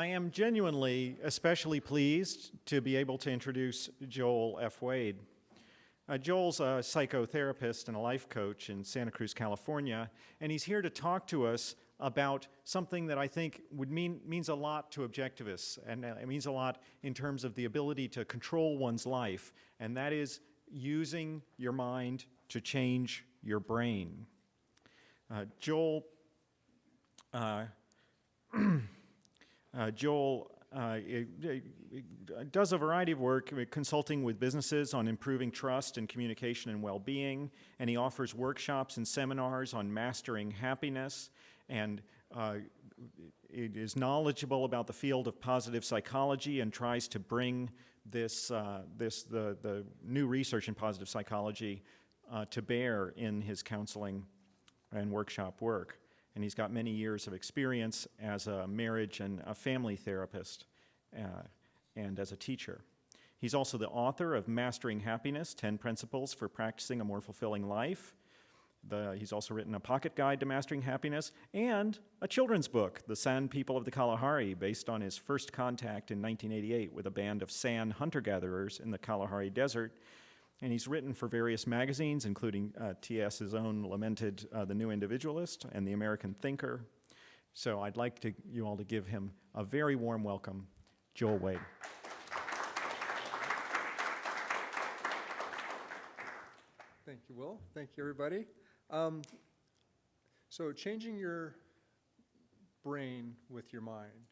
I am genuinely especially pleased to be able to introduce Joel F. Wade. Joel's a psychotherapist and a life coach in Santa Cruz, California, and he's here to talk to us about something that I think means a lot to objectivists, and it means a lot in terms of the ability to control one's life, and that is using your mind to change your brain. Joel does a variety of work consulting with businesses on improving trust and communication and well-being, and he offers workshops and seminars on mastering happiness, and it is knowledgeable about the field of positive psychology and tries to bring the new research in positive psychology to bear in his counseling and workshop work. And he's got many years of experience as a marriage and a family therapist and as a teacher. He's also the author of Mastering Happiness, 10 Principles for Practicing a More Fulfilling Life. He's also written a pocket guide to mastering happiness and a children's book, The San People of the Kalahari, based on his first contact in 1988 with a band of San hunter-gatherers in the Kalahari Desert. And he's written for various magazines, including T.S.'s own lamented The New Individualist and The American Thinker. So I'd like you all to give him a very warm welcome, Joel Wade. Thank you, Will. Thank you, everybody. So changing your brain with your mind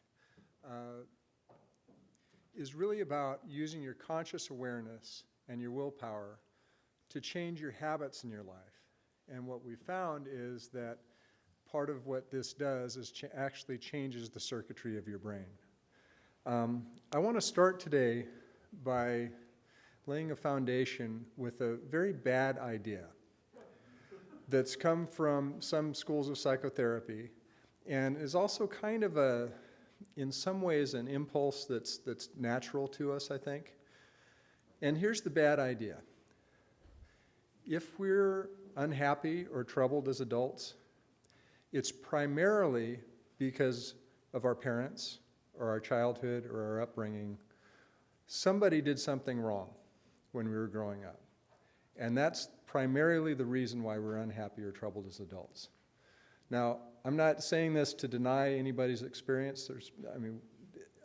is really about using your conscious awareness and your willpower to change your habits in your life. And what we found is that part of what this does is actually changes the circuitry of your brain. I want to start today by laying a foundation with a very bad idea that's come from some schools of psychotherapy and is also kind of in some ways an impulse that's natural to us, I think. And here's the bad idea. If we're unhappy or troubled as adults, it's primarily because of our parents or our childhood or our upbringing. Somebody did something wrong when we were growing up. And that's primarily the reason why we're unhappy or troubled as adults. Now, I'm not saying this to deny anybody's experience.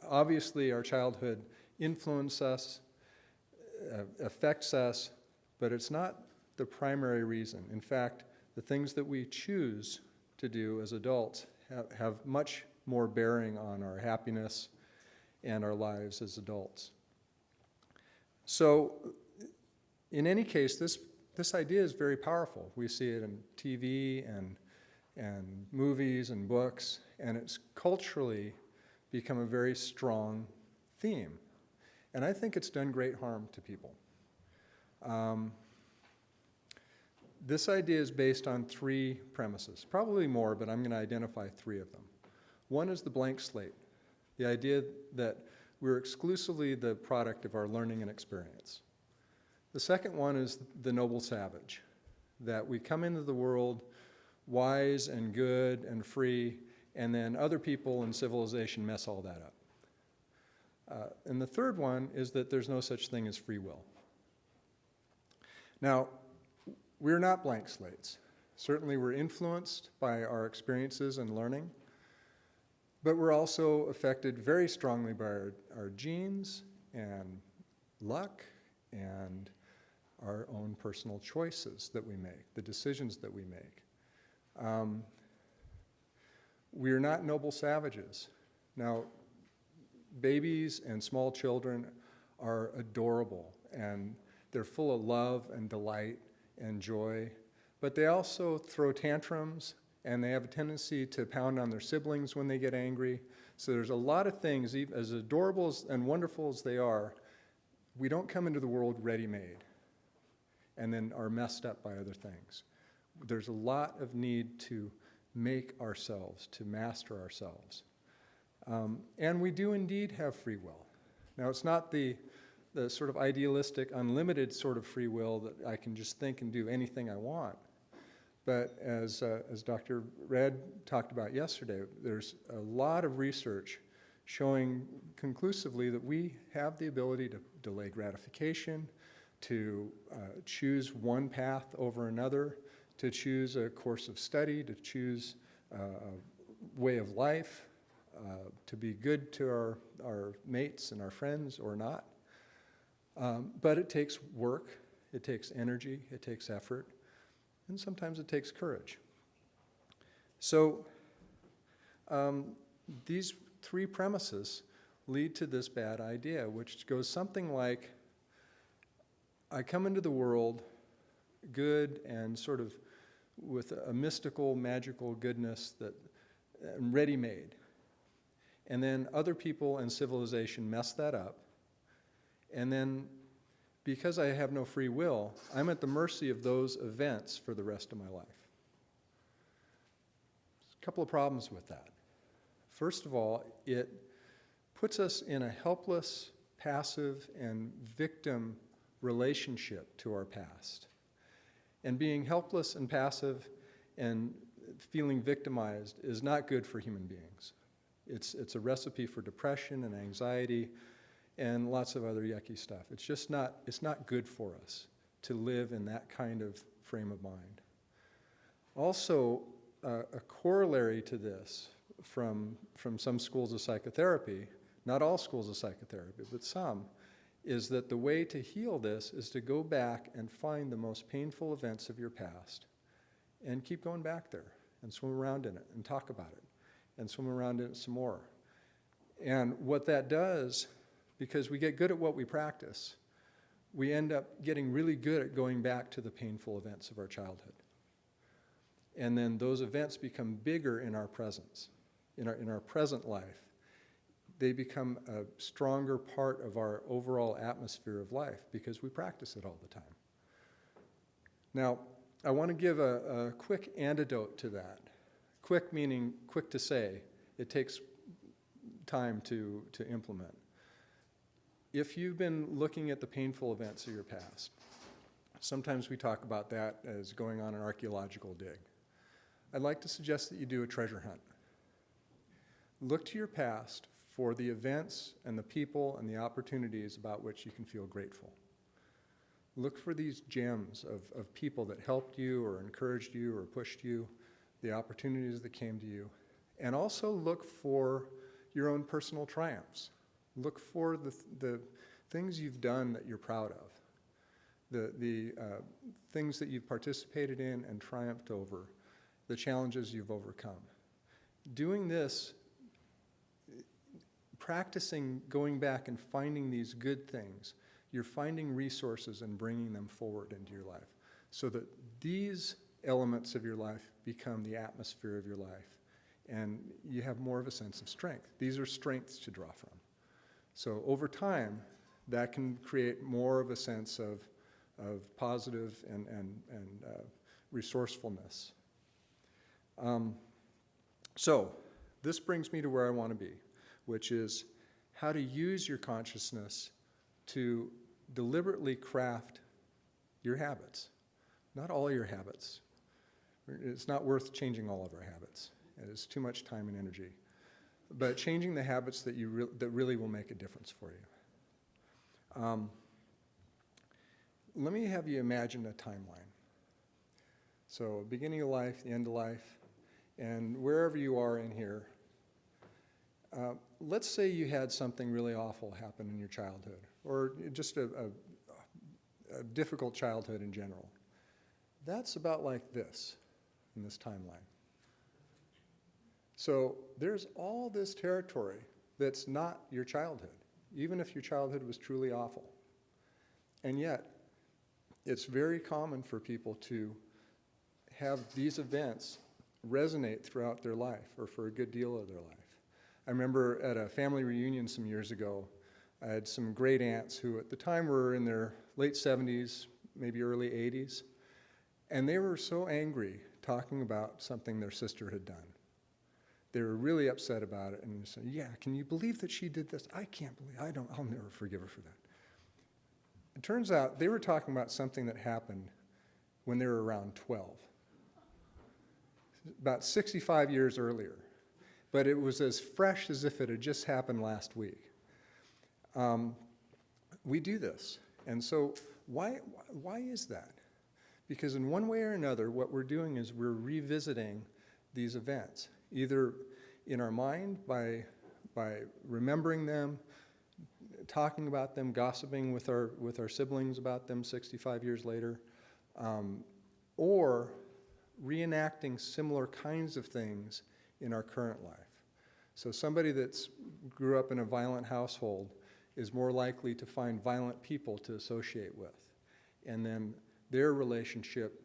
Obviously our childhood influences us, affects us, but it's not the primary reason. In fact, the things that we choose to do as adults have much more bearing on our happiness and our lives as adults. So, in any case, this idea is very powerful. We see it in TV and movies and books, and it's culturally become a very strong theme. And I think it's done great harm to people. This idea is based on 3 premises, probably more, but I'm going to identify 3 of them. One is the blank slate, the idea that we're exclusively the product of our learning and experience. The second one is the noble savage, that we come into the world wise and good and free, and then other people and civilization mess all that up. And the third one is that there's no such thing as free will. Now, we're not blank slates. Certainly we're influenced by our experiences and learning, but we're also affected very strongly by our genes and luck and our own personal choices that we make, the decisions that we make. We're not noble savages. Now, babies and small children are adorable, and they're full of love and delight and joy, but they also throw tantrums, and they have a tendency to pound on their siblings when they get angry. So there's a lot of things, as adorable and wonderful as they are, we don't come into the world ready-made and then are messed up by other things. There's a lot of need to make ourselves, to master ourselves. And we do indeed have free will. Now, it's not the sort of idealistic, unlimited sort of free will that I can just think and do anything I want. But as Dr. Red talked about yesterday, there's a lot of research showing conclusively that we have the ability to delay gratification, to choose one path over another, to choose a course of study, to choose a way of life, to be good to our mates and our friends or not. But it takes work, it takes energy, it takes effort, and sometimes it takes courage. So these three premises lead to this bad idea, which goes something like, I come into the world good and sort of with a mystical, magical goodness that ready-made. And then other people and civilization mess that up. And then because I have no free will, I'm at the mercy of those events for the rest of my life. There's a couple of problems with that. First of all, it puts us in a helpless, passive, and victim relationship to our past. And being helpless and passive and feeling victimized is not good for human beings. It's a recipe for depression and anxiety and lots of other yucky stuff. It's not good for us to live in that kind of frame of mind. Also, a corollary to this from some schools of psychotherapy, not all schools of psychotherapy, but some, is that the way to heal this is to go back and find the most painful events of your past and keep going back there and swim around in it and talk about it and swim around in it some more. And what that does, because we get good at what we practice, we end up getting really good at going back to the painful events of our childhood. And then those events become bigger in our presence, in our present life. They become a stronger part of our overall atmosphere of life because we practice it all the time. Now, I want to give a quick antidote to that. Quick meaning quick to say. It takes time to implement. If you've been looking at the painful events of your past, sometimes we talk about that as going on an archaeological dig. I'd like to suggest that you do a treasure hunt. Look to your past for the events and the people and the opportunities about which you can feel grateful. Look for these gems of people that helped you or encouraged you or pushed you, the opportunities that came to you. And also look for your own personal triumphs. Look for the things you've done that you're proud of, the things that you've participated in and triumphed over, the challenges you've overcome. Doing this, practicing going back and finding these good things, you're finding resources and bringing them forward into your life so that these elements of your life become the atmosphere of your life and you have more of a sense of strength. These are strengths to draw from. So over time, that can create more of a sense of positive and resourcefulness. So this brings me to where I want to be, which is how to use your consciousness to deliberately craft your habits. Not all your habits. It's not worth changing all of our habits. It's too much time and energy. But changing the habits that that really will make a difference for you. Let me have you imagine a timeline. So beginning of life, the end of life, and wherever you are in here, let's say you had something really awful happen in your childhood, or just a difficult childhood in general. That's about like this in this timeline. So there's all this territory that's not your childhood, even if your childhood was truly awful. And yet, it's very common for people to have these events resonate throughout their life, or for a good deal of their life. I remember at a family reunion some years ago, I had some great aunts who at the time were in their late 70s, maybe early 80s, and they were so angry talking about something their sister had done. They were really upset about it, and they said, yeah, can you believe that she did this? I can't believe, I'll never forgive her for that. It turns out they were talking about something that happened when they were around 12, about 65 years earlier. but it was as fresh as if it had just happened last week. We do this. And so why is that? Because in one way or another, what we're doing is we're revisiting these events, either in our mind by remembering them, talking about them, gossiping with our siblings about them 65 years later, or reenacting similar kinds of things in our current life. So somebody that's grew up in a violent household is more likely to find violent people to associate with. And then their relationship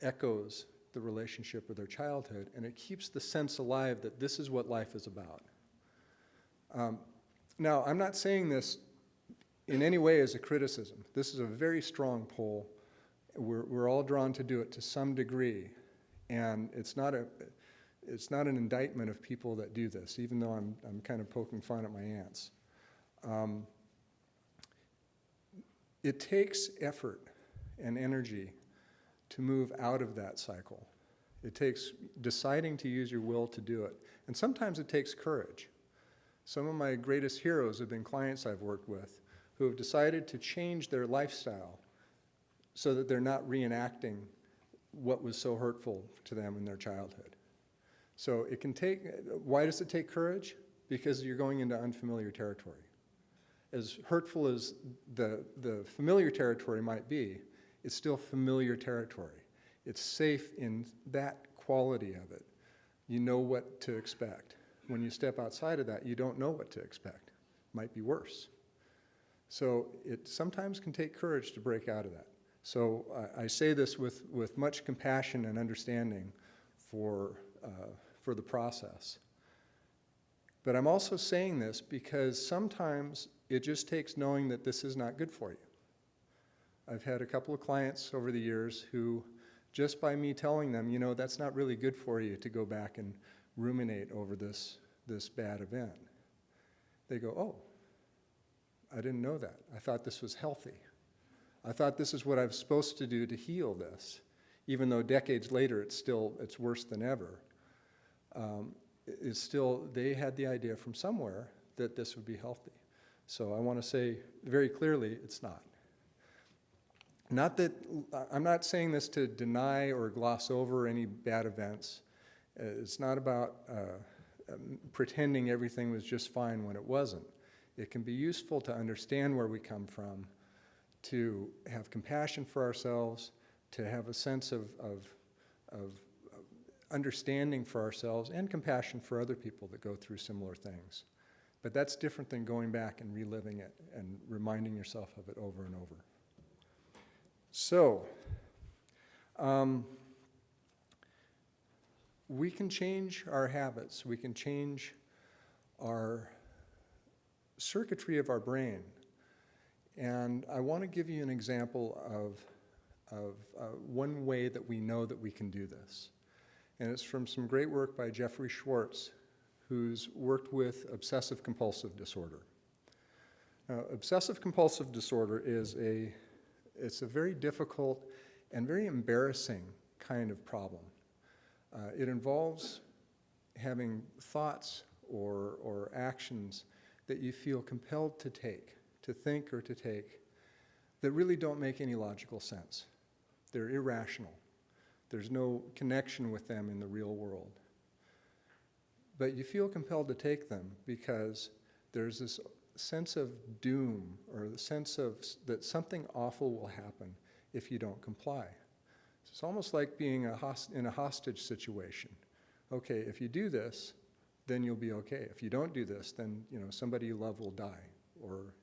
echoes the relationship with their childhood, and it keeps the sense alive that this is what life is about. Now, I'm not saying this in any way as a criticism. This is a very strong pull. We're all drawn to do it to some degree, and it's not an indictment of people that do this, even though I'm kind of poking fun at my aunts. It takes effort and energy to move out of that cycle. It takes deciding to use your will to do it. And sometimes it takes courage. Some of my greatest heroes have been clients I've worked with who have decided to change their lifestyle so that they're not reenacting what was so hurtful to them in their childhood. So it can take, why does it take courage? Because you're going into unfamiliar territory. As hurtful as the familiar territory might be, it's still familiar territory. It's safe in that quality of it. You know what to expect. When you step outside of that, you don't know what to expect. It might be worse. So it sometimes can take courage to break out of that. So I say this with much compassion and understanding for the process. But I'm also saying this because sometimes it just takes knowing that this is not good for you. I've had a couple of clients over the years who, just by me telling them, you know, that's not really good for you to go back and ruminate over this bad event, they go, oh, I didn't know that. I thought this was healthy. I thought this is what I was supposed to do to heal this, even though decades later it's worse than ever. It's still, they had the idea from somewhere that this would be healthy. So I want to say very clearly, it's not. Not that, I'm not saying this to deny or gloss over any bad events. It's not about pretending everything was just fine when it wasn't. It can be useful to understand where we come from, to have compassion for ourselves, to have a sense of understanding for ourselves and compassion for other people that go through similar things. But that's different than going back and reliving it and reminding yourself of it over and over. So, we can change our habits. We can change our circuitry of our brain. And I want to give you an example of one way that we know that we can do this. And it's from some great work by Jeffrey Schwartz, who's worked with obsessive-compulsive disorder. Now, obsessive-compulsive disorder it's a very difficult and very embarrassing kind of problem. It involves having thoughts or actions that you feel compelled to take, to think or to take, that really don't make any logical sense. They're irrational. There's no connection with them in the real world. But you feel compelled to take them because there's this sense of doom or the sense of that something awful will happen if you don't comply. It's almost like being in a hostage situation. Okay, if you do this, then you'll be okay. If you don't do this, then somebody you love will die, or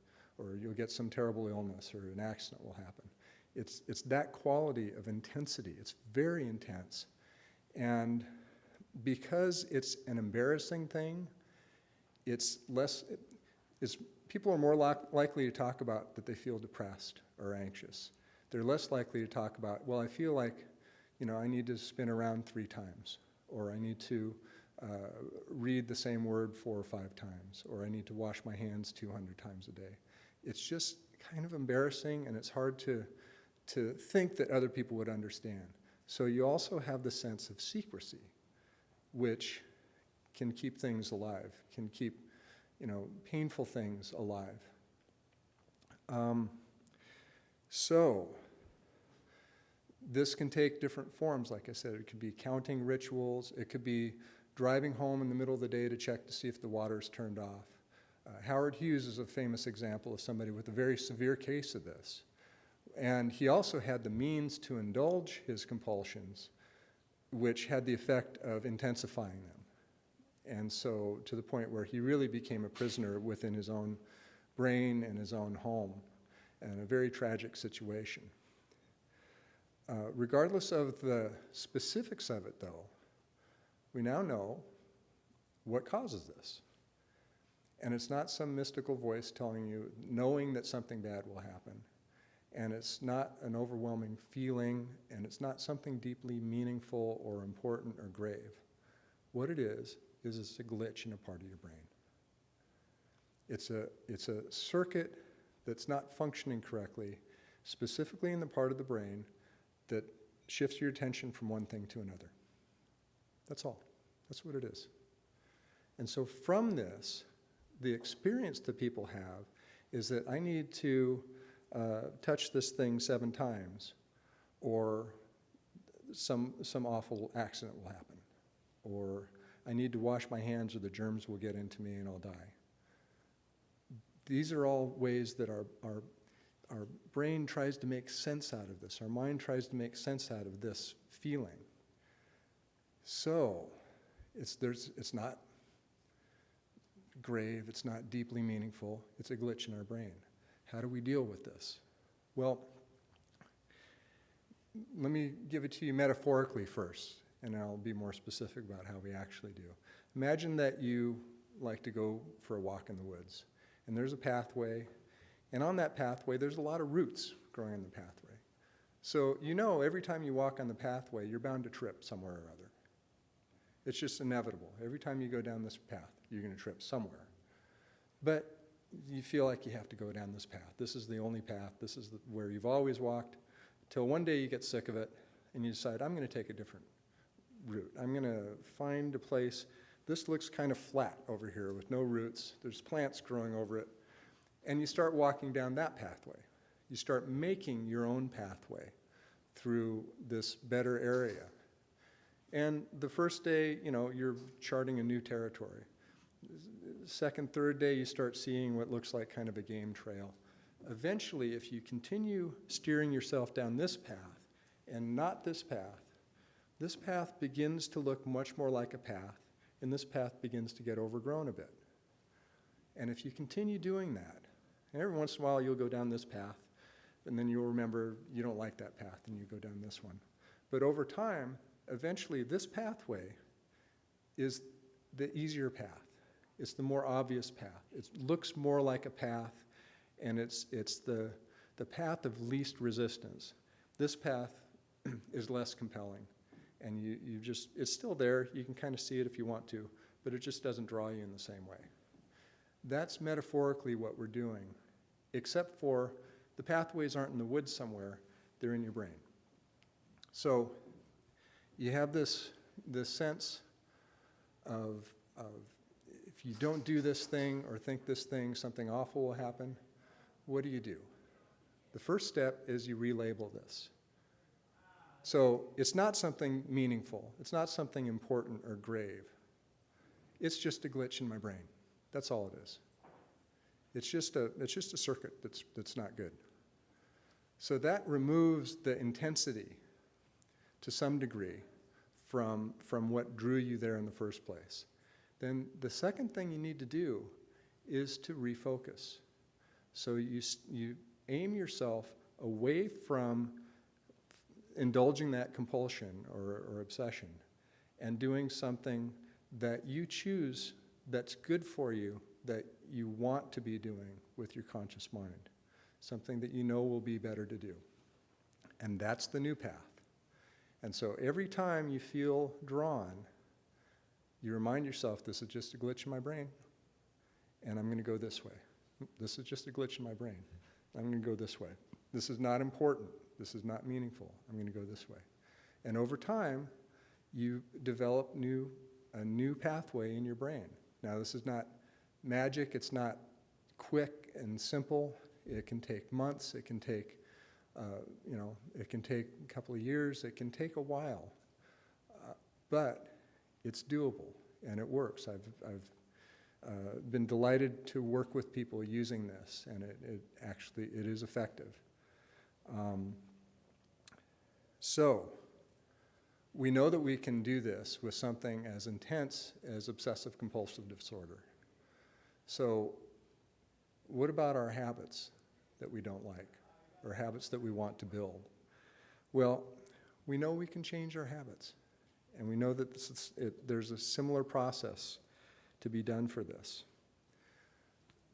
you'll get some terrible illness, or an accident will happen. It's that quality of intensity. It's very intense. And because it's an embarrassing thing, people are more likely to talk about that they feel depressed or anxious. They're less likely to talk about, well, I feel like, I need to spin around 3 times, or I need to read the same word 4 or 5 times, or I need to wash my hands 200 times a day. It's just kind of embarrassing, and it's hard to think that other people would understand. So you also have the sense of secrecy, which can keep things alive, can keep, painful things alive. So, this can take different forms, like I said. It could be counting rituals. It could be driving home in the middle of the day to check to see if the water's turned off. Howard Hughes is a famous example of somebody with a very severe case of this. And he also had the means to indulge his compulsions, which had the effect of intensifying them. And so to the point where he really became a prisoner within his own brain and his own home, and a very tragic situation. Regardless of the specifics of it, though, we now know what causes this. And it's not some mystical voice telling you, knowing that something bad will happen. And it's not an overwhelming feeling, and it's not something deeply meaningful or important or grave. What it is it's a glitch in a part of your brain. It's a circuit that's not functioning correctly, specifically in the part of the brain that shifts your attention from one thing to another. That's all. That's what it is. And so from this, the experience that people have is that I need to touch this thing 7 times, or some awful accident will happen, or I need to wash my hands or the germs will get into me and I'll die. These are all ways that our brain tries to make sense out of this. Our mind tries to make sense out of this feeling. So, it's not grave, it's not deeply meaningful, it's a glitch in our brain. How do we deal with this? Well, let me give it to you metaphorically first, and I'll be more specific about how we actually do. Imagine that you like to go for a walk in the woods, and there's a pathway, and on that pathway there's a lot of roots growing in the pathway. So every time you walk on the pathway, you're bound to trip somewhere or other. It's just inevitable. Every time you go down this path, you're going to trip somewhere. But you feel like you have to go down this path. This is the only path. This is where you've always walked, till one day you get sick of it and you decide, I'm going to take a different route. I'm going to find a place. This looks kind of flat over here with no roots. There's plants growing over it. And you start walking down that pathway. You start making your own pathway through this better area. And the first day, you're charting a new territory. Second, third day, you start seeing what looks like kind of a game trail. Eventually, if you continue steering yourself down this path and not this path begins to look much more like a path, and this path begins to get overgrown a bit. And if you continue doing that, and every once in a while you'll go down this path, and then you'll remember you don't like that path, and you go down this one. But over time, eventually this pathway is the easier path. It's the more obvious path. It looks more like a path, and it's the path of least resistance. This path is less compelling, and it's still there. You can kind of see it if you want to, but it just doesn't draw you in the same way. That's metaphorically what we're doing, except for the pathways aren't in the woods somewhere, they're in your brain. So you have this sense of if you don't do this thing or think this thing, something awful will happen. What do? The first step is you relabel this. So it's not something meaningful. It's not something important or grave. It's just a glitch in my brain. That's all it is. It's just a circuit that's not good. So that removes the intensity to some degree from what drew you there in the first place. Then the second thing you need to do is to refocus. So you aim yourself away from indulging that compulsion or obsession and doing something that you choose that's good for you, that you want to be doing with your conscious mind, something that you know will be better to do. And that's the new path. And so every time you feel drawn, you remind yourself, this is just a glitch in my brain, and I'm going to go this way. This is just a glitch in my brain. I'm going to go this way. This is not important. This is not meaningful. I'm going to go this way. And over time, you develop new a new pathway in your brain. Now, this is not magic. It's not quick and simple. It can take months. It can take, it can take a couple of years. It can take a while. But it's doable, and it works. I've been delighted to work with people using this, and it is effective. So we know that we can do this with something as intense as obsessive compulsive disorder. So what about our habits that we don't like, or habits that we want to build? Well, we know we can change our habits, and we know that there's a similar process to be done for this.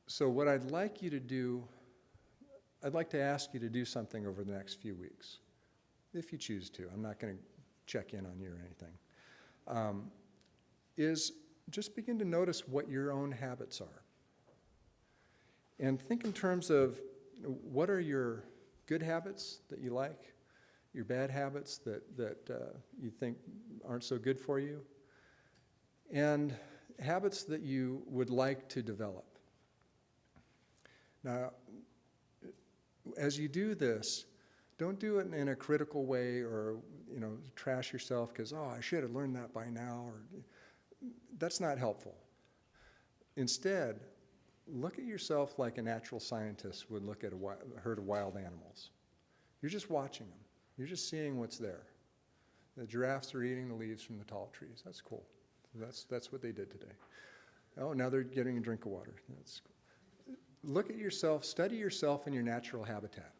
So what I'd like you to do, I'd like to ask you to do something over the next few weeks, if you choose to. I'm not going to check in on you or anything. Is just begin to notice what your own habits are. And think in terms of what are your good habits that you like, your bad habits that you think aren't so good for you, and habits that you would like to develop. Now, as you do this, don't do it in a critical way or, trash yourself because, I should have learned that by now. Or that's not helpful. Instead, look at yourself like a natural scientist would look at a herd of wild animals. You're just watching them. You're just seeing what's there. The giraffes are eating the leaves from the tall trees. That's cool. That's what they did today. Oh, now they're getting a drink of water. That's cool. Look at yourself, study yourself in your natural habitat.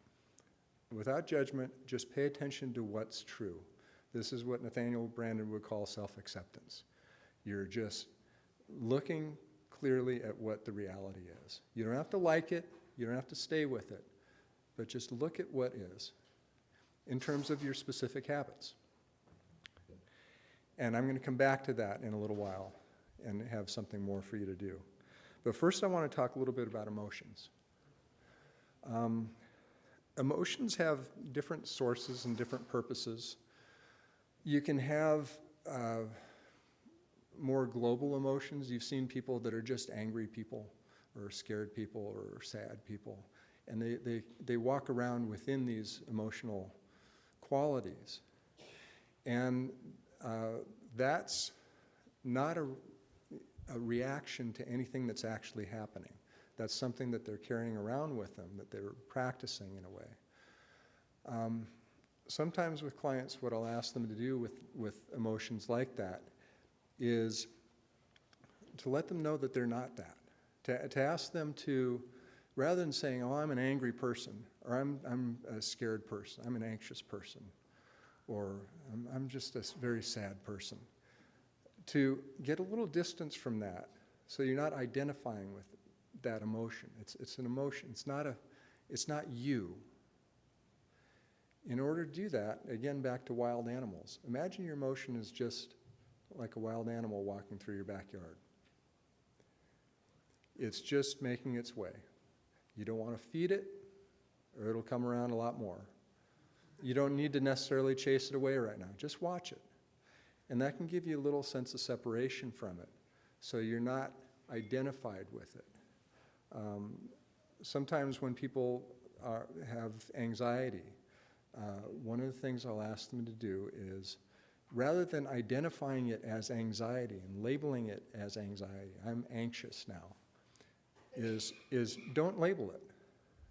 Without judgment, just pay attention to what's true. This is what Nathaniel Branden would call self-acceptance. You're just looking clearly at what the reality is. You don't have to like it, you don't have to stay with it, but just look at what is in terms of your specific habits. And I'm going to come back to that in a little while and have something more for you to do. But first I want to talk a little bit about emotions. Emotions have different sources and different purposes. You can have more global emotions. You've seen people that are just angry people or scared people or sad people. And they walk around within these emotional qualities. And that's not a reaction to anything that's actually happening. That's something that they're carrying around with them, that they're practicing in a way. Sometimes with clients, what I'll ask them to do with emotions like that is to let them know that they're not that. To ask them to, rather than saying, I'm an angry person, or I'm a scared person, I'm an anxious person, or I'm just a very sad person, to get a little distance from that so you're not identifying with that emotion. It's an emotion. It's not you. In order to do that, again, back to wild animals. Imagine your emotion is just like a wild animal walking through your backyard. It's just making its way. You don't want to feed it, or it'll come around a lot more. You don't need to necessarily chase it away right now. Just watch it. And that can give you a little sense of separation from it, so you're not identified with it. Sometimes when people have anxiety, one of the things I'll ask them to do is, rather than identifying it as anxiety and labeling it as anxiety, I'm anxious now, is don't label it.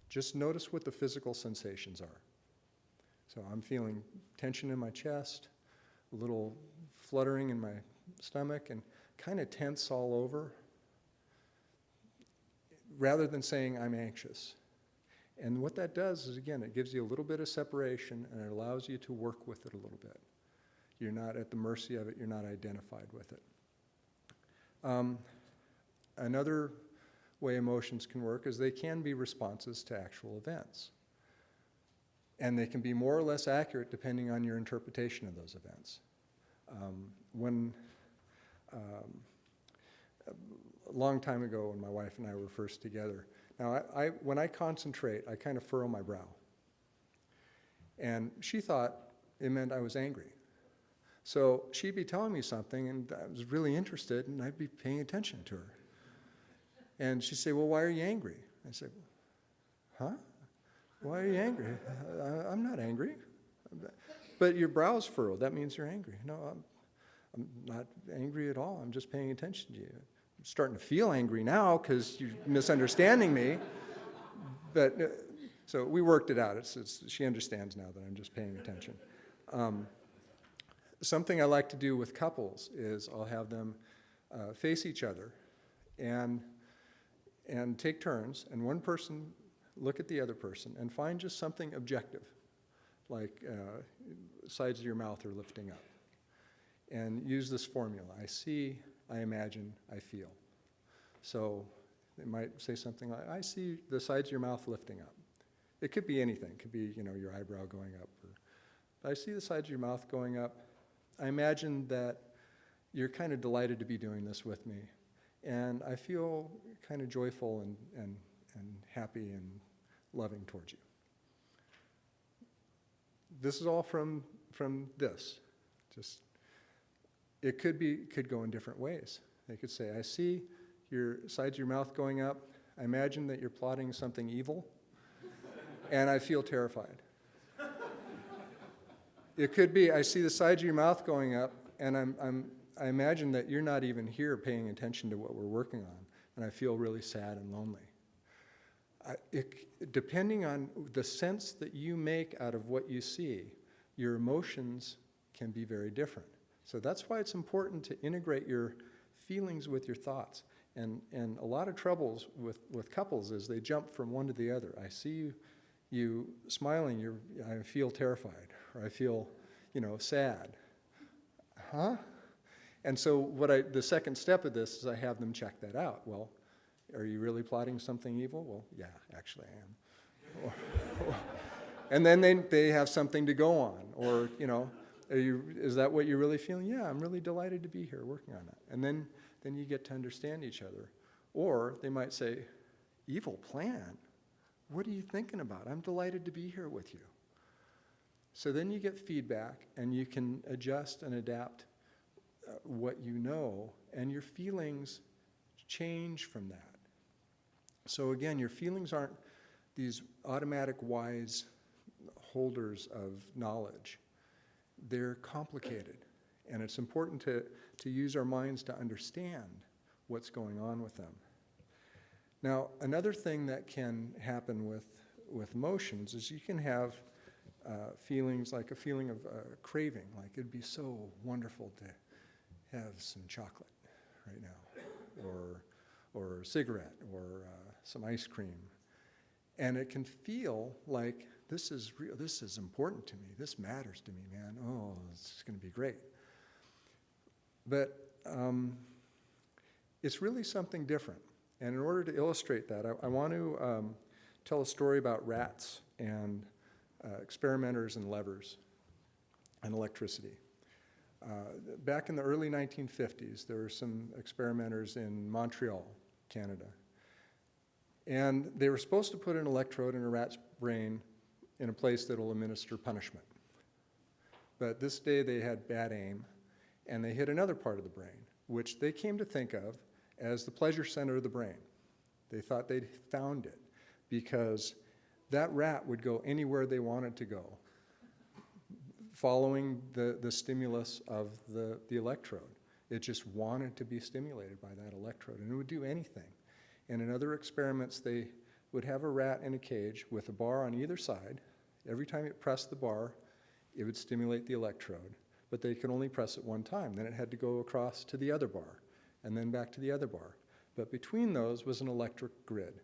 Just notice what the physical sensations are. So I'm feeling tension in my chest, a little fluttering in my stomach, and kind of tense all over, rather than saying I'm anxious. And what that does is, again, it gives you a little bit of separation, and it allows you to work with it a little bit. You're not at the mercy of it. You're not identified with it. Another way emotions can work is they can be responses to actual events. And they can be more or less accurate depending on your interpretation of those events. A long time ago, when my wife and I were first together, now when I concentrate, I kind of furrow my brow. And she thought it meant I was angry. So she'd be telling me something, and I was really interested, and I'd be paying attention to her. And she'd say, well, why are you angry? I said, huh? Why are you angry? I'm not angry. But your brow's furrowed. That means you're angry. No, I'm not angry at all. I'm just paying attention to you. I'm starting to feel angry now because you're misunderstanding me. But so we worked it out. She understands now that I'm just paying attention. Something I like to do with couples is I'll have them face each other and take turns, and one person look at the other person and find just something objective, like sides of your mouth are lifting up. And use this formula. I see, I imagine, I feel. So they might say something like, I see the sides of your mouth lifting up. It could be anything. It could be, your eyebrow going up. I see the sides of your mouth going up. I imagine that you're kind of delighted to be doing this with me. And I feel kind of joyful and happy and loving towards you. This is all from this. Just, it could go in different ways. They could say, I see your sides of your mouth going up. I imagine that you're plotting something evil, and I feel terrified. It could be, I see the sides of your mouth going up, and I imagine that you're not even here paying attention to what we're working on, and I feel really sad and lonely. Depending on the sense that you make out of what you see, your emotions can be very different. So that's why it's important to integrate your feelings with your thoughts. And a lot of troubles with couples is they jump from one to the other. I see you smiling, I feel terrified, or I feel, sad. Huh? And so the second step of this is I have them check that out. Well, are you really plotting something evil? Well, yeah, actually I am. And then they have something to go on. Or, is that what you're really feeling? Yeah, I'm really delighted to be here working on that. And then you get to understand each other. Or they might say, evil plan? What are you thinking about? I'm delighted to be here with you. So then you get feedback, and you can adjust and adapt what you know, and your feelings change from that. So again, your feelings aren't these automatic wise holders of knowledge. They're complicated, and it's important to use our minds to understand what's going on with them. Now, another thing that can happen with emotions is you can have feelings like a feeling of craving, like it'd be so wonderful to have some chocolate right now, or a cigarette, or some ice cream. And it can feel like this is real, this is important to me, this matters to me, man. Oh, it's going to be great. But it's really something different. And in order to illustrate that, I want to tell a story about rats and experimenters and levers and electricity. Back in the early 1950s, there were some experimenters in Montreal, Canada. And they were supposed to put an electrode in a rat's brain in a place that will administer punishment. But this day they had bad aim, and they hit another part of the brain, which they came to think of as the pleasure center of the brain. They thought they'd found it because that rat would go anywhere they wanted to go, following the stimulus of the electrode. It just wanted to be stimulated by that electrode, and it would do anything. And in other experiments, they would have a rat in a cage with a bar on either side. Every time it pressed the bar, it would stimulate the electrode, but they could only press it one time. Then it had to go across to the other bar, and then back to the other bar. But between those was an electric grid.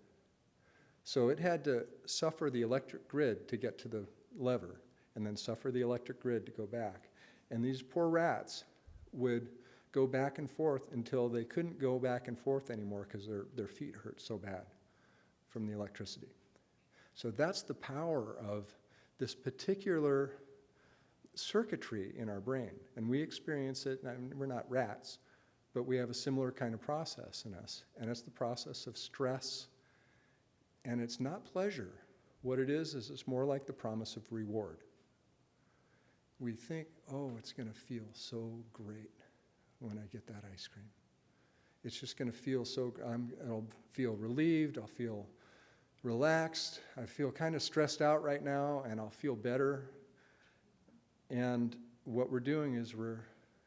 So it had to suffer the electric grid to get to the lever, and then suffer the electric grid to go back. And these poor rats would go back and forth until they couldn't go back and forth anymore because their feet hurt so bad from the electricity. So that's the power of this particular circuitry in our brain. And we experience it, and we're not rats, but we have a similar kind of process in us. And it's the process of stress, and it's not pleasure. What it is it's more like the promise of reward. we think, oh, it's going to feel so great when I get that ice cream. It's just going to feel I'll feel relieved, I'll feel relaxed, I feel kind of stressed out right now, and I'll feel better. And what we're doing is we're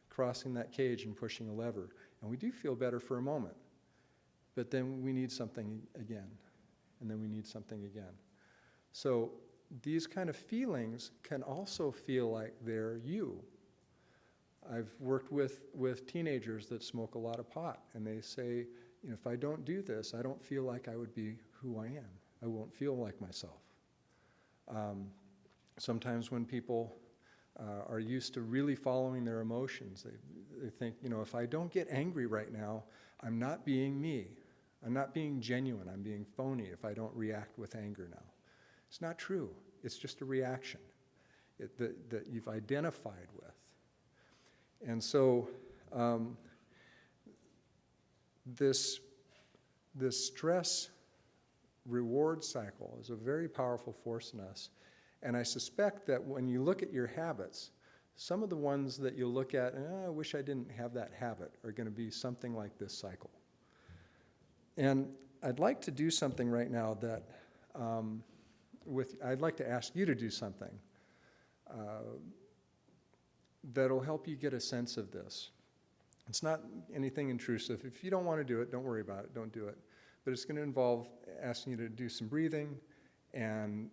crossing that cage and pushing a lever. And we do feel better for a moment. But then we need something again. And then we need something again. So these kind of feelings can also feel like they're you. I've worked with teenagers that smoke a lot of pot, and they say, if I don't do this, I don't feel like I would be who I am. I won't feel like myself. Sometimes when people are used to really following their emotions, they think, if I don't get angry right now, I'm not being me. I'm not being genuine. I'm being phony if I don't react with anger now. It's not true. It's just a reaction that you've identified with. And so this stress reward cycle is a very powerful force in us. And I suspect that when you look at your habits, some of the ones that you'll look at, I wish I didn't have that habit, are going to be something like this cycle. And I'd like to do something right now that, I'd like to ask you to do something that'll help you get a sense of this. It's not anything intrusive. If you don't want to do it, don't worry about it, don't do it. But it's going to involve asking you to do some breathing and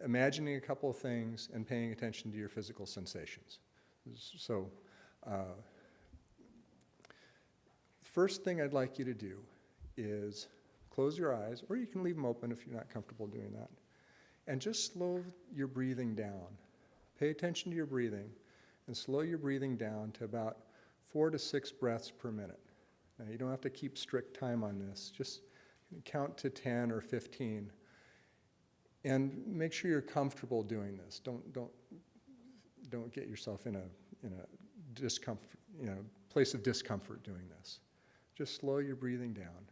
imagining a couple of things and paying attention to your physical sensations. So, first thing I'd like you to do is close your eyes, or you can leave them open if you're not comfortable doing that, and just slow your breathing down. Pay attention to your breathing and slow your breathing down to about 4 to 6 breaths per minute. Now, you don't have to keep strict time on this. Just count to 10 or 15. And make sure you're comfortable doing this. Don't get yourself in a discomfort, place of discomfort doing this. Just slow your breathing down.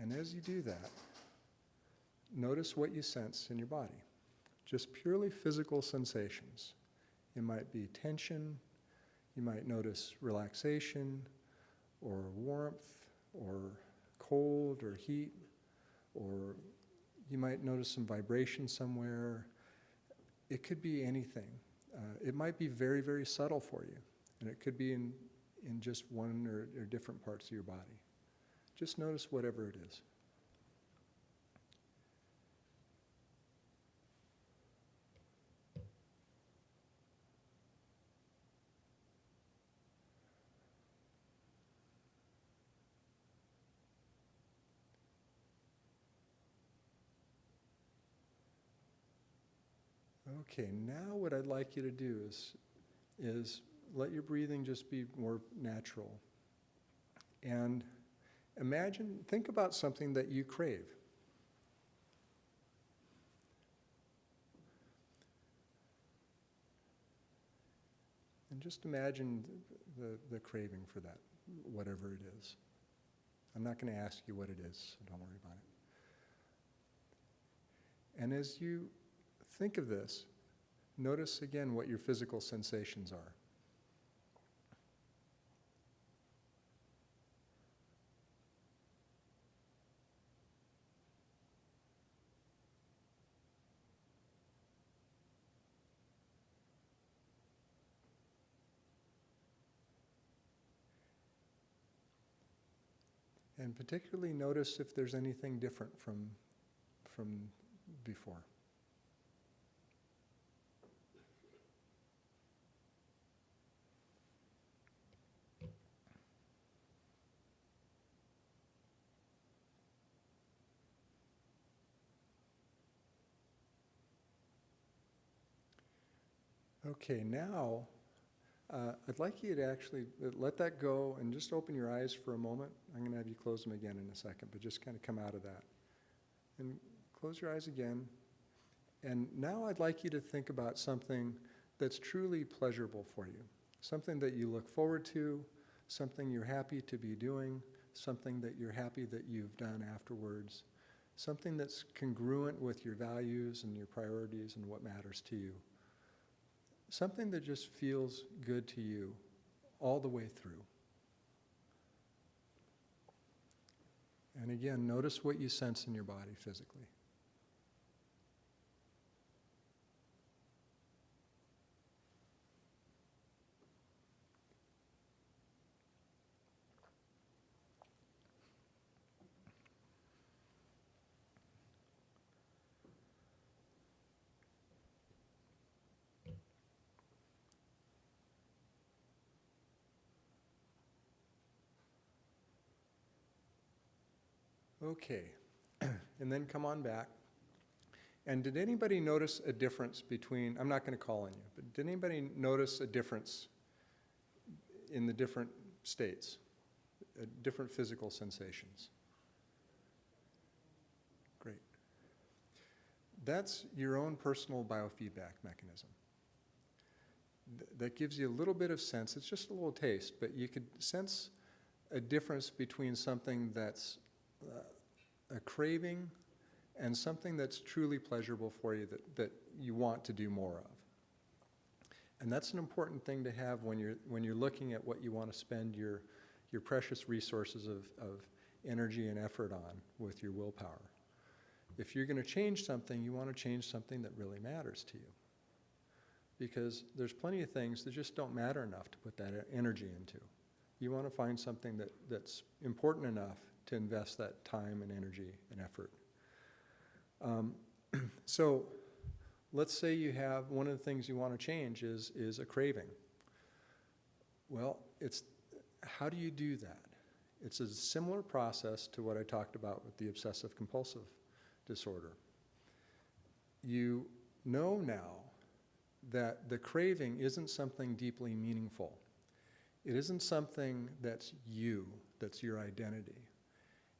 And as you do that, notice what you sense in your body. Just purely physical sensations. It might be tension, you might notice relaxation, or warmth, or cold, or heat, or you might notice some vibration somewhere. It could be anything. It might be very, very subtle for you, and it could be in just one or different parts of your body. Just notice whatever it is. Okay, now what I'd like you to do is let your breathing just be more natural. And think about something that you crave. And just imagine the craving for that, whatever it is. I'm not going to ask you what it is, so don't worry about it. And as you think of this, notice again what your physical sensations are. And particularly notice if there's anything different from before. Okay, now I'd like you to actually let that go and just open your eyes for a moment. I'm going to have you close them again in a second, but just kind of come out of that. And close your eyes again. And now I'd like you to think about something that's truly pleasurable for you, something that you look forward to, something you're happy to be doing, something that you're happy that you've done afterwards. something that's congruent with your values and your priorities and what matters to you. Something that just feels good to you all the way through. And again, notice what you sense in your body physically. Okay, and then come on back. And did anybody notice a difference between, I'm not going to call on you, but did anybody notice a difference in the different states, different physical sensations? Great. That's your own personal biofeedback mechanism. That gives you a little bit of sense. It's just a little taste, but you could sense a difference between something that's a craving and something that's truly pleasurable for you that you want to do more of. And that's an important thing to have when you're looking at what you want to spend your precious resources of energy and effort on with your willpower. If you're going to change something, you want to change something that really matters to you. Because there's plenty of things that just don't matter enough to put that energy into. You want to find something that's important enough to invest that time and energy and effort. So let's say you have, one of the things you want to change is a craving. Well, how do you do that? It's a similar process to what I talked about with the obsessive compulsive disorder. You know now that the craving isn't something deeply meaningful. It isn't something that's you, that's your identity.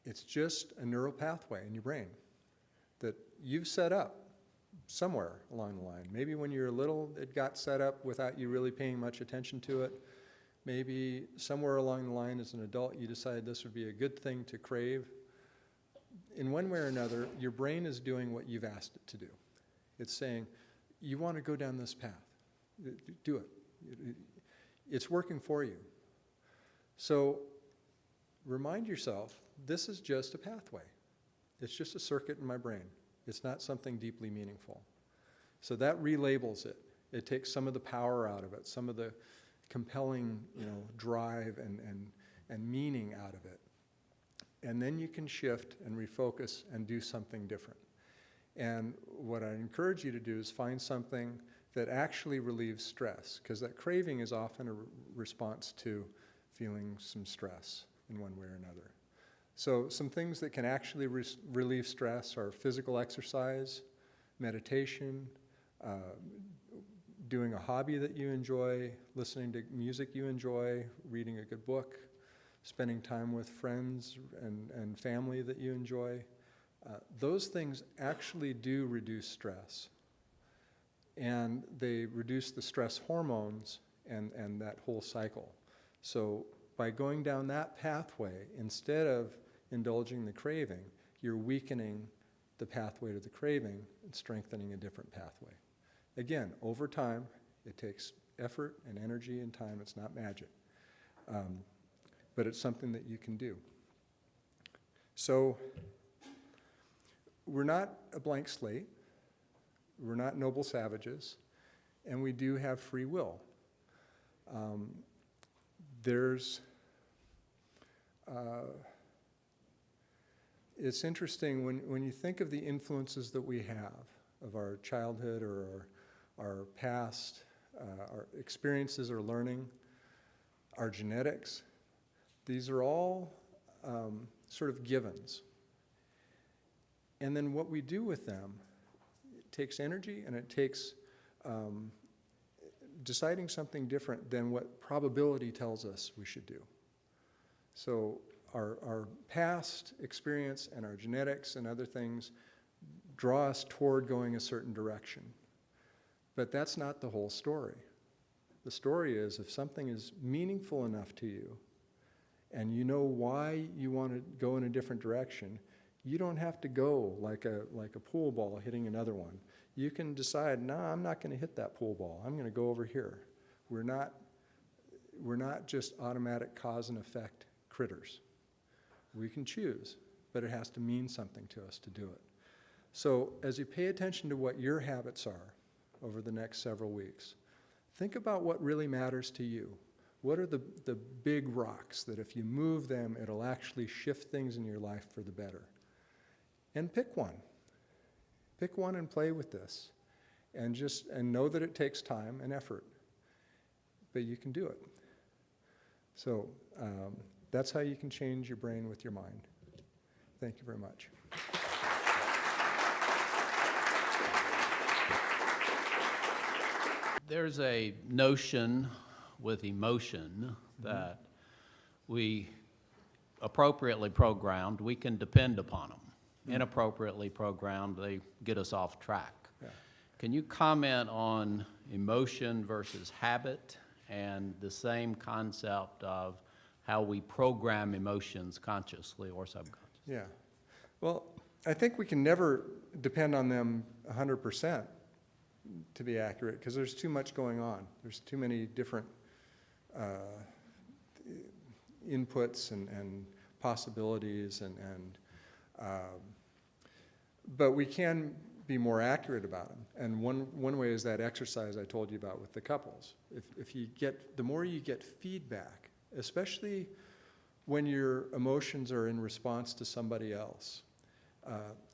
It's just a neural pathway in your brain that you've set up somewhere along the line. Maybe when you were little, it got set up without you really paying much attention to it. Maybe somewhere along the line as an adult, you decided this would be a good thing to crave. In one way or another, your brain is doing what you've asked it to do. It's saying, you want to go down this path. Do it. It's working for you. So remind yourself, this is just a pathway. It's just a circuit in my brain. It's not something deeply meaningful. So that relabels it. It takes some of the power out of it, some of the compelling, drive and meaning out of it. And then you can shift and refocus and do something different. And what I encourage you to do is find something that actually relieves stress, because that craving is often a response to feeling some stress in one way or another. So some things that can actually relieve stress are physical exercise, meditation, doing a hobby that you enjoy, listening to music you enjoy, reading a good book, spending time with friends and family that you enjoy. Those things actually do reduce stress. And they reduce the stress hormones and that whole cycle. So by going down that pathway, instead of indulging the craving, you're weakening the pathway to the craving and strengthening a different pathway. Again, over time, it takes effort and energy and time. It's not magic. But it's something that you can do. So we're not a blank slate. We're not noble savages. And we do have free will. It's interesting when you think of the influences that we have of our childhood or our past, our experiences or learning, our genetics. These are all sort of givens. And then what we do with them, it takes energy and it takes deciding something different than what probability tells us we should do. So our past experience and our genetics and other things draw us toward going a certain direction. But that's not the whole story. The story is, if something is meaningful enough to you and you know why you want to go in a different direction, You don't have to go like a pool ball hitting another one. You can decide, no, I'm not going to hit that pool ball. I'm going to go over here. We're not just automatic cause and effect critters. We can choose, but it has to mean something to us to do it. So as you pay attention to what your habits are over the next several weeks, think about what really matters to you. What are the big rocks that if you move them, it'll actually shift things in your life for the better? And pick one. Pick one and play with this. And know that it takes time and effort. But you can do it. So that's how you can change your brain with your mind. Thank you very much. There's a notion with emotion that we appropriately programmed, we can depend upon them. Inappropriately programmed, they get us off track. Yeah. Can you comment on emotion versus habit and the same concept of how we program emotions consciously or subconsciously? Yeah. Well, I think we can never depend on them 100% to be accurate because there's too much going on. There's too many different inputs and possibilities but we can be more accurate about them. And one way is that exercise I told you about with the couples. The more you get feedback, especially when your emotions are in response to somebody else,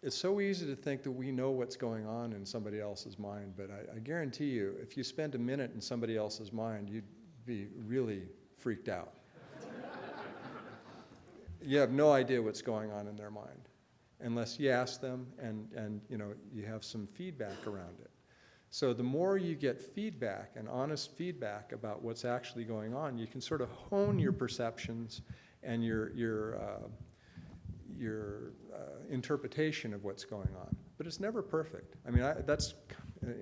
it's so easy to think that we know what's going on in somebody else's mind, but I guarantee you, if you spent a minute in somebody else's mind, you'd be really freaked out. You have no idea what's going on in their mind unless you ask them and you have some feedback around it. So the more you get feedback and honest feedback about what's actually going on, you can sort of hone your perceptions and your interpretation of what's going on. But it's never perfect. I mean, that's,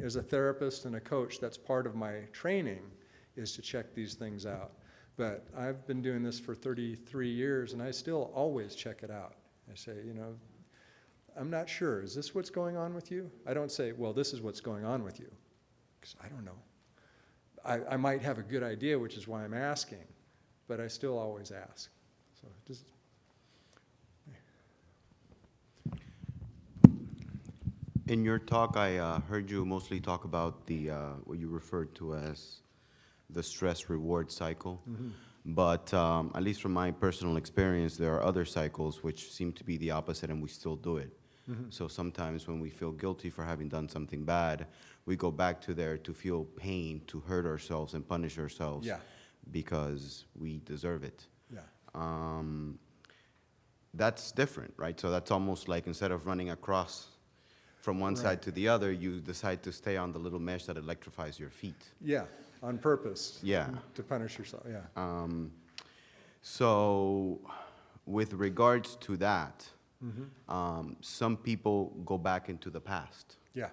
as a therapist and a coach, that's part of my training, is to check these things out. But I've been doing this for 33 years, and I still always check it out. I say, I'm not sure. Is this what's going on with you? I don't say, well, this is what's going on with you, because I don't know. I might have a good idea, which is why I'm asking, but I still always ask. So just. In your talk, I heard you mostly talk about the what you referred to as the stress-reward cycle. Mm-hmm. But at least from my personal experience, there are other cycles which seem to be the opposite, and we still do it. Mm-hmm. So sometimes when we feel guilty for having done something bad, we go back to there to feel pain, to hurt ourselves and punish ourselves. Yeah. Because we deserve it. Yeah. That's different, right? So that's almost like instead of running across from one Right. side to the other, you decide to stay on the little mesh that electrifies your feet. Yeah, on purpose. Yeah. To punish yourself, yeah. So with regards to that, Mm-hmm. some people go back into the past Yeah.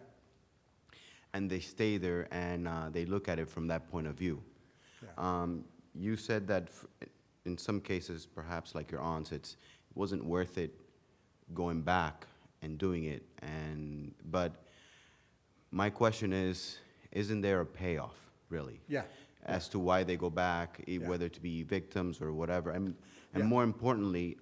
and they stay there and they look at it from that point of view. Yeah. You said that in some cases, perhaps like your aunts, it wasn't worth it going back and doing it. But my question is, isn't there a payoff, really? Yeah. As to why they go back, Yeah. whether to be victims or whatever. And Yeah. more importantly,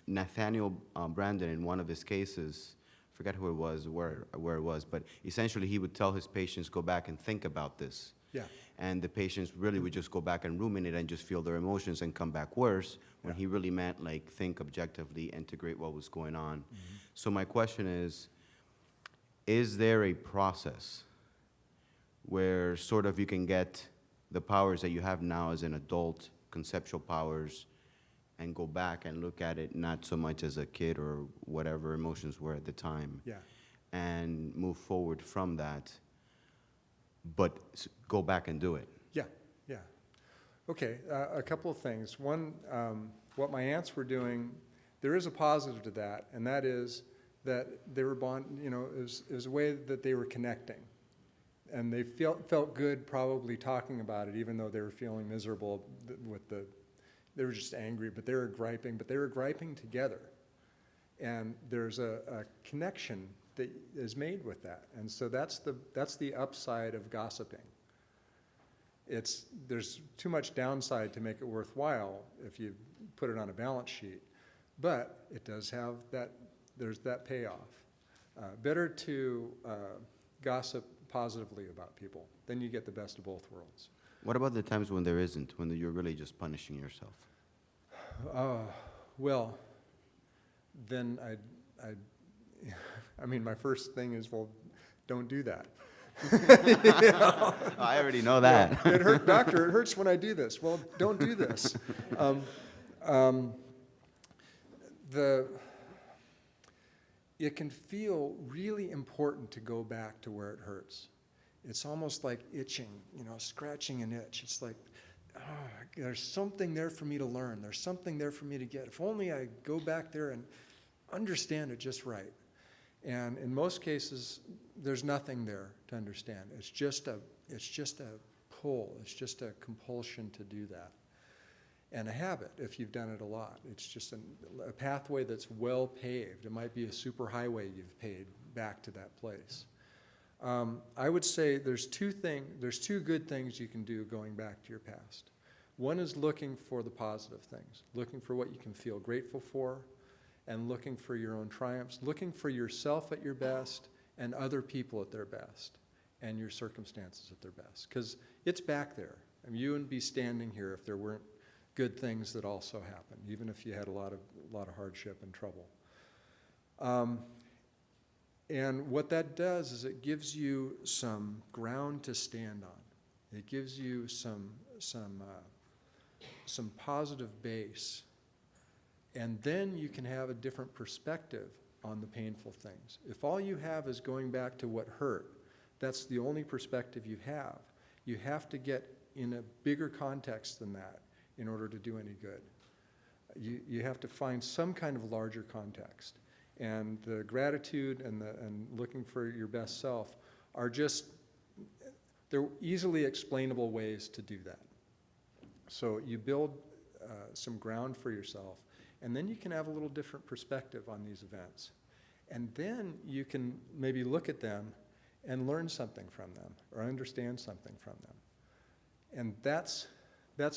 Nathaniel Brandon, in one of his cases, forget who it was, where it was, but essentially he would tell his patients, go back and think about this. Yeah. And the patients really would just go back and ruminate and just feel their emotions and come back worse, when Yeah. he really meant like think objectively, integrate what was going on. So my question is there a process where sort of you can get the powers that you have now as an adult, conceptual powers, and go back and look at it not so much as a kid or whatever emotions were at the time, Yeah. and move forward from that, but go back and do it? Yeah, yeah. Okay, a couple of things. One, what my aunts were doing, there is a positive to that, and that is that they were it was a way that they were connecting. And they felt good probably talking about it, even though they were feeling miserable they were just angry, but they were griping together. And there's a connection that is made with that. And so that's the upside of gossiping. There's too much downside to make it worthwhile if you put it on a balance sheet. But it does have there's that payoff. Better to gossip positively about people. Then you get the best of both worlds. What about the times when there isn't, when you're really just punishing yourself? Well, then I mean, my first thing is, well, don't do that. I already know that. Yeah, it hurt, doctor, it hurts when I do this. Well, don't do this. It can feel really important to go back to where it hurts. It's almost like itching, scratching an itch. It's like, there's something there for me to learn. There's something there for me to get. If only I go back there and understand it just right. And in most cases, there's nothing there to understand. It's just a pull. It's just a compulsion to do that. And a habit, if you've done it a lot. It's just a pathway that's well paved. It might be a super highway you've paved back to that place. I would say there's two good things you can do going back to your past. One is looking for the positive things, looking for what you can feel grateful for, and looking for your own triumphs, looking for yourself at your best and other people at their best, and your circumstances at their best. Because it's back there. I mean, you wouldn't be standing here if there weren't good things that also happened, even if you had a lot of hardship and trouble. And what that does is it gives you some ground to stand on. It gives you some positive base. And then you can have a different perspective on the painful things. If all you have is going back to what hurt, that's the only perspective you have. You have to get in a bigger context than that in order to do any good. You have to find some kind of larger context. And the gratitude and looking for your best self are they're easily explainable ways to do that. So you build some ground for yourself, and then you can have a little different perspective on these events. And then you can maybe look at them and learn something from them or understand something from them. And that's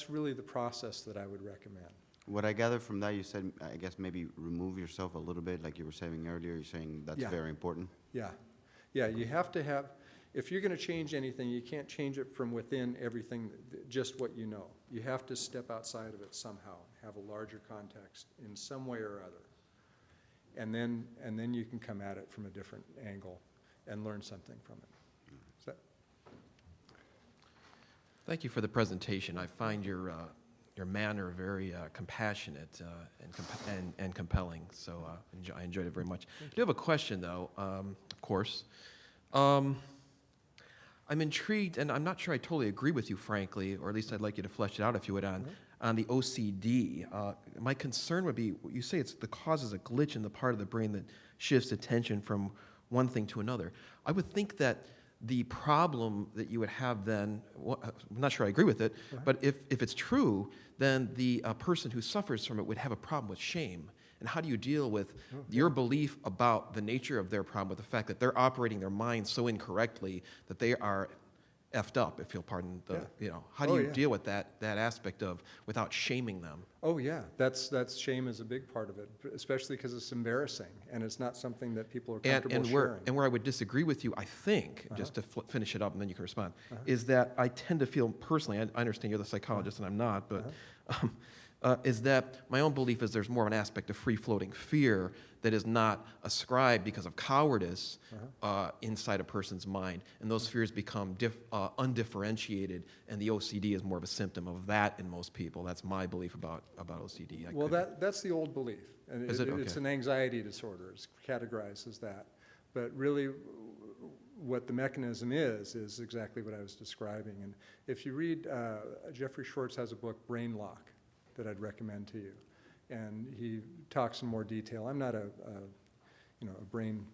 really the process that I would recommend. What I gather from that, you said, I guess maybe remove yourself a little bit, like you were saying earlier. You're saying that's very important. Yeah. You have to have, if you're going to change anything, you can't change it from within everything, just what you know. You have to step outside of it somehow, have a larger context in some way or other. And then you can come at it from a different angle and learn something from it. Thank you for the presentation. I find your manner very compassionate and compelling, so I enjoyed it very much. I do have a question, though, of course. I'm intrigued, and I'm not sure I totally agree with you, frankly, or at least I'd like you to flesh it out if you would, on the OCD. My concern would be, you say the cause is a glitch in the part of the brain that shifts attention from one thing to another. I would think that the problem that you would have then, well, I'm not sure I agree with it, but if it's true, then the person who suffers from it would have a problem with shame. And how do you deal with your belief about the nature of their problem, with the fact that they're operating their minds so incorrectly that they are effed up, if you'll pardon the, how do you deal with that aspect of without shaming them? Oh yeah, that's shame is a big part of it, especially because it's embarrassing and it's not something that people are comfortable sharing. And where I would disagree with you, I think, just to finish it up and then you can respond, is that I tend to feel personally, I understand you're the psychologist and I'm not, but is that my own belief is there's more of an aspect of free-floating fear that is not ascribed because of cowardice inside a person's mind, and those fears become undifferentiated, and the OCD is more of a symptom of that in most people. That's my belief about OCD. Well, that's the old belief. And Is it? Okay. It's an anxiety disorder. It's categorized as that. But really, what the mechanism is exactly what I was describing. And if you read, Jeffrey Schwartz has a book, Brain Lock, that I'd recommend to you. And he talks in more detail. I'm not a brain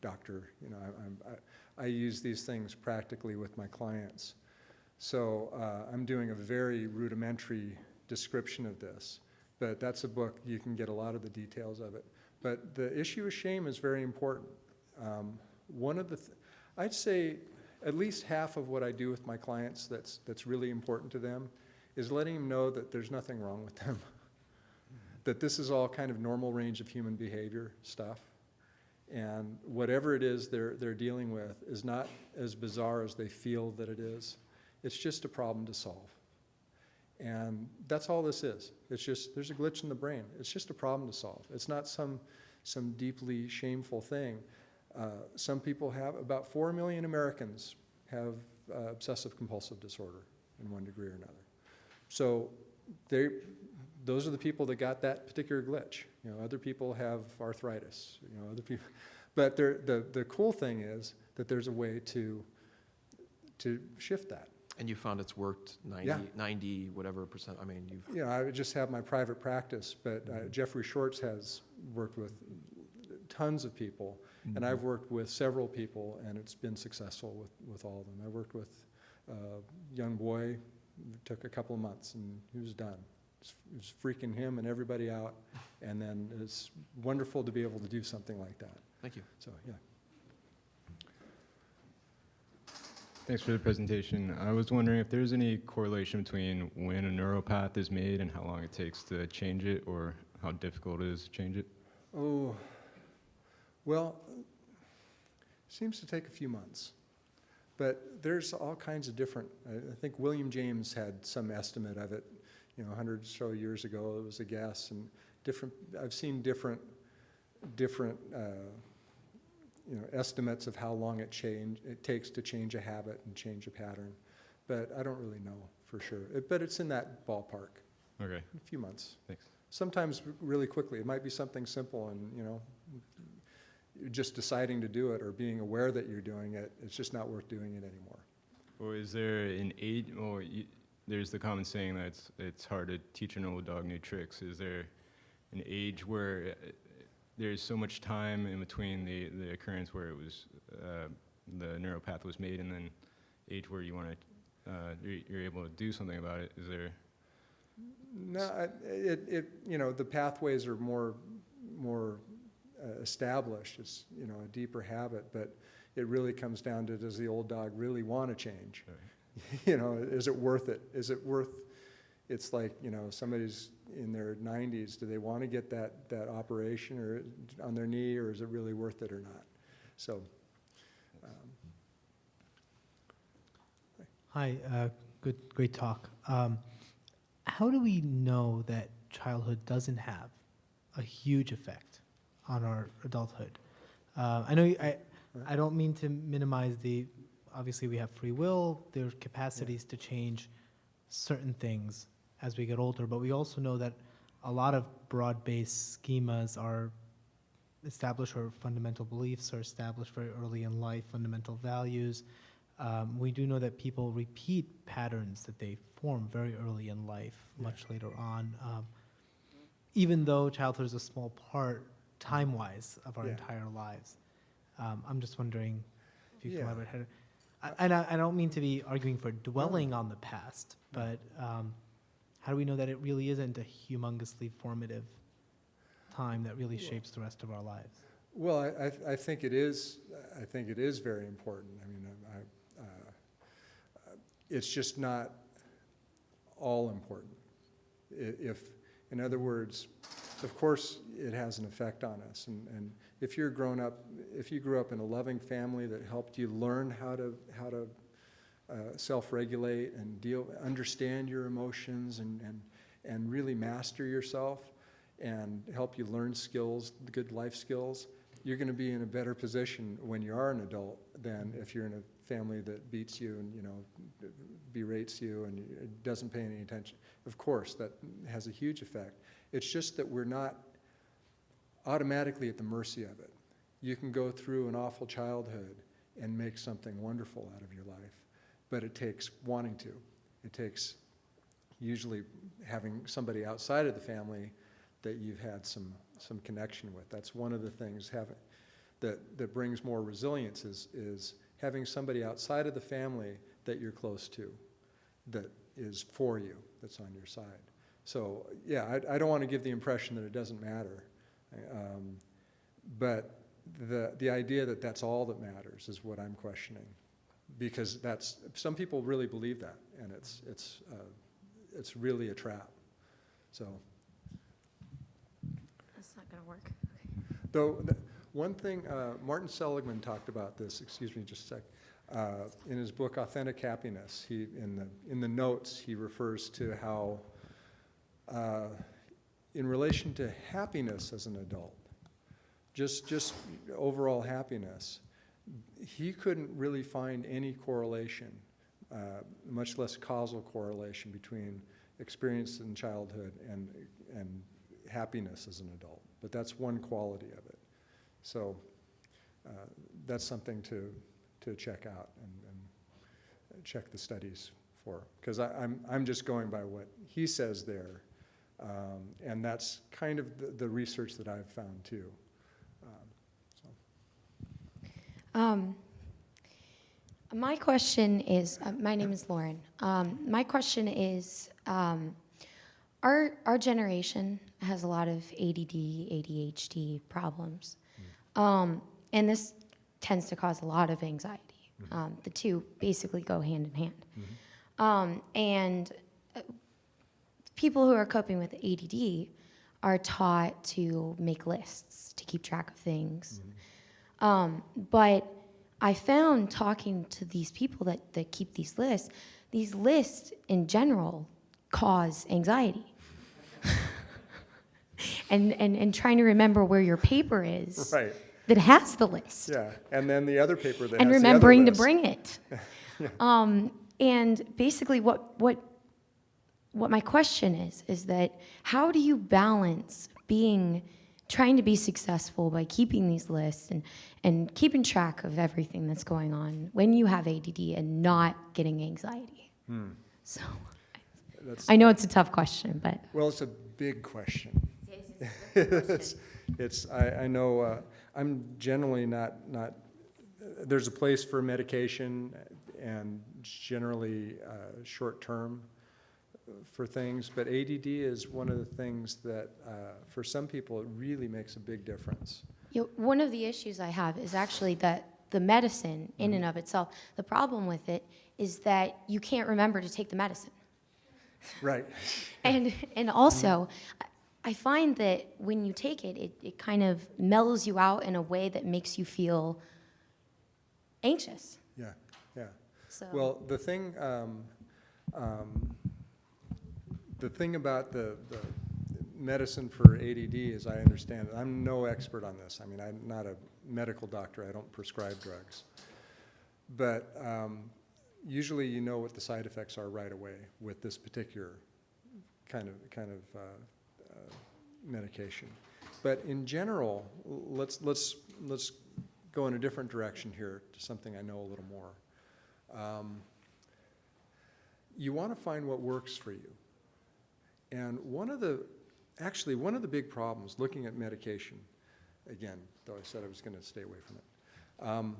doctor. I use these things practically with my clients. So I'm doing a very rudimentary description of this. But that's a book, you can get a lot of the details of it. But the issue of shame is very important. One of the, I'd say at least half of what I do with my clients that's really important to them is letting them know that there's nothing wrong with them. That this is all kind of normal range of human behavior stuff. And whatever it is they're dealing with is not as bizarre as they feel that it is. It's just a problem to solve. And that's all this is. It's just, there's a glitch in the brain. It's just a problem to solve. It's not some deeply shameful thing. Some people have, about 4 million Americans have obsessive compulsive disorder in one degree or another. So those are the people that got that particular glitch. You know, other people have arthritis, you know, other people. But the cool thing is that there's a way to shift that. And you found it's worked 90, Yeah. 90 whatever percent, I mean, you've, You know, I just have my private practice, but Jeffrey Shorts has worked with tons of people, and I've worked with several people, and it's been successful with all of them. I worked with a young boy, it took a couple of months, and he was done. It was freaking him and everybody out, and then it's wonderful to be able to do something like that. thank you. So, yeah. Thanks for the presentation. I was wondering if there's any correlation between when a neuropath is made and how long it takes to change it, or how difficult it is to change it. Oh, well, seems to take a few months. But there's all kinds of different, I think William James had some estimate of it, you know, 100 or so years ago. It was a guess, and I've seen different you know, estimates of how long it takes to change a habit and change a pattern. But I don't really know for sure. But it's in that ballpark, Okay, a few months. thanks. Sometimes really quickly. It might be something simple, and, you know, just deciding to do it or being aware that you're doing it, it's just not worth doing it anymore. Or is there an age, or there's the common saying that it's hard to teach an old dog new tricks. Is there an age where there's so much time in between the occurrence where it was, the neuropath was made, and then age where you want to, you're able to do something about it? Is there? No, you know, the pathways are more established. It's, you know, a deeper habit, but it really comes down to, does the old dog really want to change? Right. You know, is it worth it? Is it worth, it's like, you know, somebody's in their 90s, do they want to get that operation or on their knee, or is it really worth it or not? So, Hi, great talk. How do we know that childhood doesn't have a huge effect on our adulthood? I know I don't mean to minimize obviously we have free will, there's capacities to change certain things as we get older, but we also know that a lot of broad-based schemas are established, or fundamental beliefs are established very early in life, fundamental values. We do know that people repeat patterns that they form very early in life, much later on. Even though childhood is a small part, time-wise, of our Yeah. entire lives. I'm just wondering if you can Yeah. elaborate. And I don't mean to be arguing for dwelling on the past, but how do we know that it really isn't a humongously formative time that really shapes the rest of our lives? well, I think it is. I think it is very important. I mean, it's just not all important. In other words, of course, it has an effect on us. And if you grew up in a loving family that helped you learn how to self-regulate and understand your emotions and really master yourself and help you learn skills, good life skills, you're going to be in a better position when you are an adult than if you're in a family that beats you and, you know, berates you and doesn't pay any attention. Of course, that has a huge effect. It's just that we're not automatically at the mercy of it. You can go through an awful childhood and make something wonderful out of your life, but it takes wanting to. It takes usually having somebody outside of the family that you've had some connection with. That's one of the things that brings more resilience is having somebody outside of the family that you're close to, that is for you, that's on your side. So, yeah, I don't want to give the impression that it doesn't matter. But the idea that that's all that matters is what I'm questioning. Because some people really believe that, and it's really a trap. So. That's not going to work. Though, one thing, Martin Seligman talked about this, excuse me just a sec, in his book Authentic Happiness. In the notes, he refers to how, in relation to happiness as an adult, just overall happiness, he couldn't really find any correlation, much less causal correlation between experience in childhood and happiness as an adult. But that's one quality of it. So that's something to check out and check the studies for. Because I'm just going by what he says there. And that's kind of the research that I've found too. My question is, my name is Lauren. My question is, our generation has a lot of ADD, ADHD problems. And this tends to cause a lot of anxiety. The two basically go hand in hand. And people who are coping with ADD are taught to make lists, to keep track of things. But I found talking to these people that keep these lists in general cause anxiety. and trying to remember where your paper is Right. that has the list. Yeah, and then the other paper that And has remembering the to other list. bring it. And basically what my question is that how do you balance trying to be successful by keeping these lists and keeping track of everything that's going on when you have ADD and not getting anxiety? So That's- I know it's a tough question, but Well, it's a big question. I know, I'm generally not, there's a place for medication and generally short-term for things, but ADD is one of the things that, for some people, it really makes a big difference. one of the issues I have is actually that the medicine in and of itself, the problem with it is that you can't remember to take the medicine. Right. And also, I find that when you take it, it kind of mellows you out in a way that makes you feel anxious. Yeah, yeah. So Well, the thing about the medicine for ADD, as I understand it, I'm no expert on this. I mean, I'm not a medical doctor. I don't prescribe drugs. But usually you know what the side effects are right away with this particular kind of medication. But in general, let's go in a different direction here to something I know a little more. You want to find what works for you. And one of the big problems looking at medication, again, though I said I was going to stay away from it,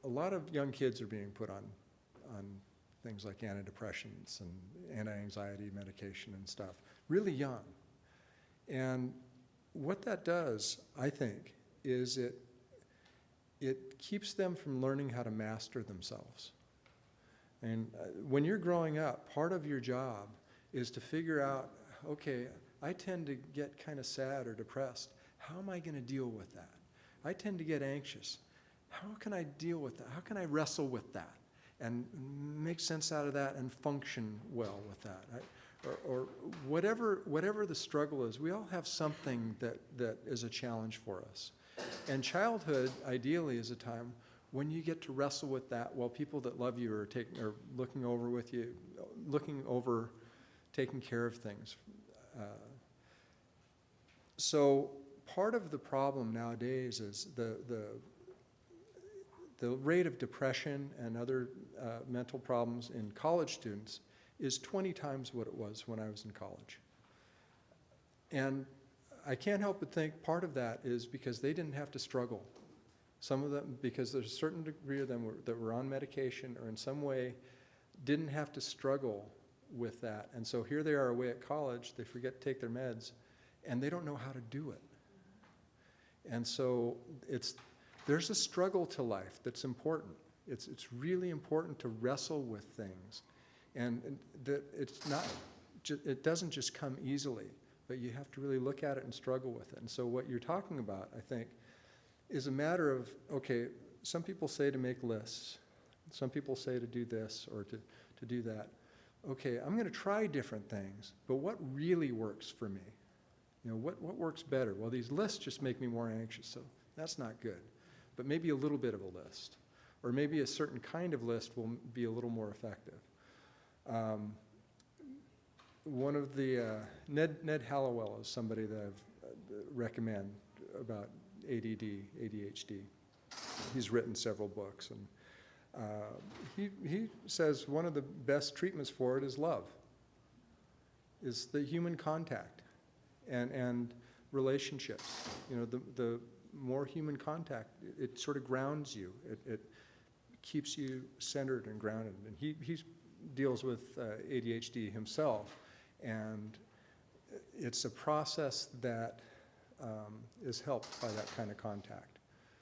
a lot of young kids are being put on things like antidepressants and anti-anxiety medication and stuff, really young. And what that does, I think, is it keeps them from learning how to master themselves. And when you're growing up, part of your job is to figure out, okay, I tend to get kind of sad or depressed. How am I going to deal with that? I tend to get anxious. How can I deal with that? How can I wrestle with that and make sense out of that and function well with that? Or whatever the struggle is, we all have something that is a challenge for us. And childhood, ideally, is a time when you get to wrestle with that while people that love you are looking over with you, taking care of things. So part of the problem nowadays is the rate of depression and other mental problems in college students is 20 times what it was when I was in college. And I can't help but think part of that is because they didn't have to struggle. Some of them, because there's a certain degree of them that were on medication or in some way didn't have to struggle with that. And so here they are away at college, they forget to take their meds, and they don't know how to do it. And so there's a struggle to life that's important. It's really important to wrestle with things. And that it doesn't just come easily, but you have to really look at it and struggle with it. And so what you're talking about, I think, is a matter of, okay, some people say to make lists. Some people say to do this or to do that. Okay, I'm going to try different things, but what really works for me? You know, what works better? Well, these lists just make me more anxious, so that's not good. But maybe a little bit of a list, or maybe a certain kind of list will be a little more effective. One of the, Ned Hallowell is somebody that I've recommend about ADD, ADHD. He's written several books, and he says one of the best treatments for it is love, is the human contact and relationships. You know, the more human contact, it sort of grounds you. It keeps you centered and grounded. And he deals with ADHD himself, and it's a process that is helped by that kind of contact.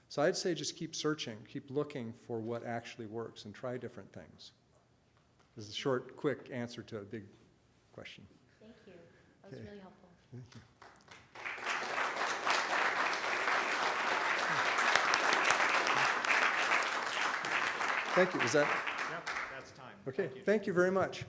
So I'd say just keep searching, keep looking for what actually works, and try different things. This is a short, quick answer to a big question. Thank you. That was really helpful. Thank you. Thank you. Is that? Yep, that's time. Okay. Thank you. Thank you very much.